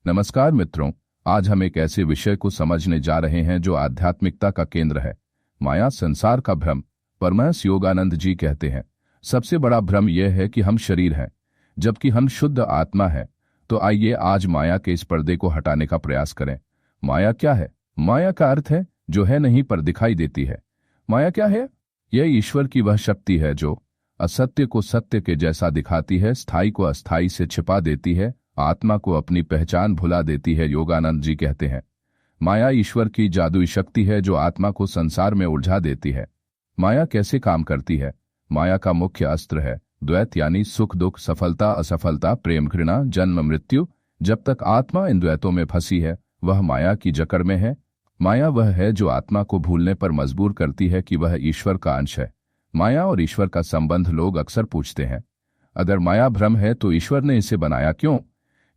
नमस्कार मित्रों, आज हम एक ऐसे विषय को समझने जा रहे हैं जो आध्यात्मिकता का केंद्र है, माया, संसार का भ्रम। परमहंस योगानंद जी कहते हैं, सबसे बड़ा भ्रम यह है कि हम शरीर हैं, जबकि हम शुद्ध आत्मा है। तो आइए आज माया के इस पर्दे को हटाने का प्रयास करें। माया क्या है? माया का अर्थ है जो है नहीं पर दिखाई देती है। माया क्या है? यह ईश्वर की वह शक्ति है जो असत्य को सत्य के जैसा दिखाती है, स्थायी को अस्थायी से छिपा देती है, आत्मा को अपनी पहचान भुला देती है। योगानंद जी कहते हैं, माया ईश्वर की जादुई शक्ति है जो आत्मा को संसार में उलझा देती है। माया कैसे काम करती है? माया का मुख्य अस्त्र है द्वैत, यानी सुख दुख, सफलता असफलता, प्रेम घृणा, जन्म मृत्यु। जब तक आत्मा इन द्वैतों में फंसी है वह माया की जकड़ में है। माया वह है जो आत्मा को भूलने पर मजबूर करती है कि वह ईश्वर का अंश है। माया और ईश्वर का संबंध लोग अक्सर पूछते हैं, अगर माया भ्रम है तो ईश्वर ने इसे बनाया क्यों?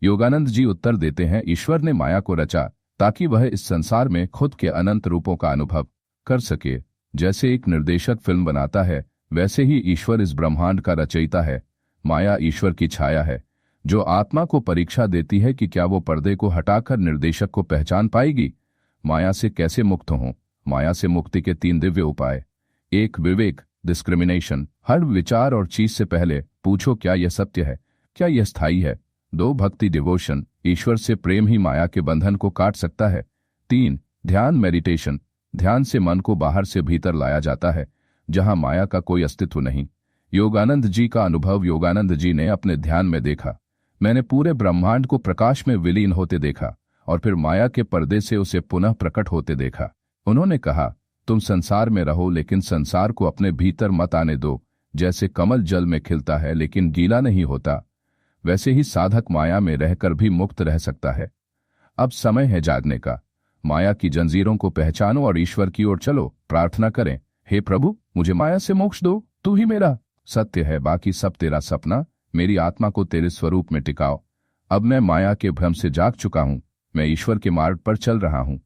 योगानंद जी उत्तर देते हैं, ईश्वर ने माया को रचा ताकि वह इस संसार में खुद के अनंत रूपों का अनुभव कर सके। जैसे एक निर्देशक फिल्म बनाता है, वैसे ही ईश्वर इस ब्रह्मांड का रचयिता है। माया ईश्वर की छाया है जो आत्मा को परीक्षा देती है कि क्या वो पर्दे को हटाकर निर्देशक को पहचान पाएगी। माया से कैसे मुक्त हों? माया से मुक्ति के 3 दिव्य उपाय। 1. विवेक, डिस्क्रिमिनेशन। हर विचार और चीज से पहले पूछो, क्या यह सत्य है? क्या यह स्थायी है? 2. भक्ति, डिवोशन। ईश्वर से प्रेम ही माया के बंधन को काट सकता है। 3. ध्यान, मेडिटेशन। ध्यान से मन को बाहर से भीतर लाया जाता है, जहां माया का कोई अस्तित्व नहीं। योगानंद जी का अनुभव। योगानंद जी ने अपने ध्यान में देखा, मैंने पूरे ब्रह्मांड को प्रकाश में विलीन होते देखा और फिर माया के पर्दे से उसे पुनः प्रकट होते देखा। उन्होंने कहा, तुम संसार में रहो लेकिन संसार को अपने भीतर मत आने दो। जैसे कमल जल में खिलता है लेकिन गीला नहीं होता, वैसे ही साधक माया में रहकर भी मुक्त रह सकता है। अब समय है जागने का। माया की जंजीरों को पहचानो और ईश्वर की ओर चलो। प्रार्थना करें, हे प्रभु, मुझे माया से मोक्ष दो। तू ही मेरा सत्य है, बाकी सब तेरा सपना। मेरी आत्मा को तेरे स्वरूप में टिकाओ। अब मैं माया के भ्रम से जाग चुका हूं, मैं ईश्वर के मार्ग पर चल रहा हूं।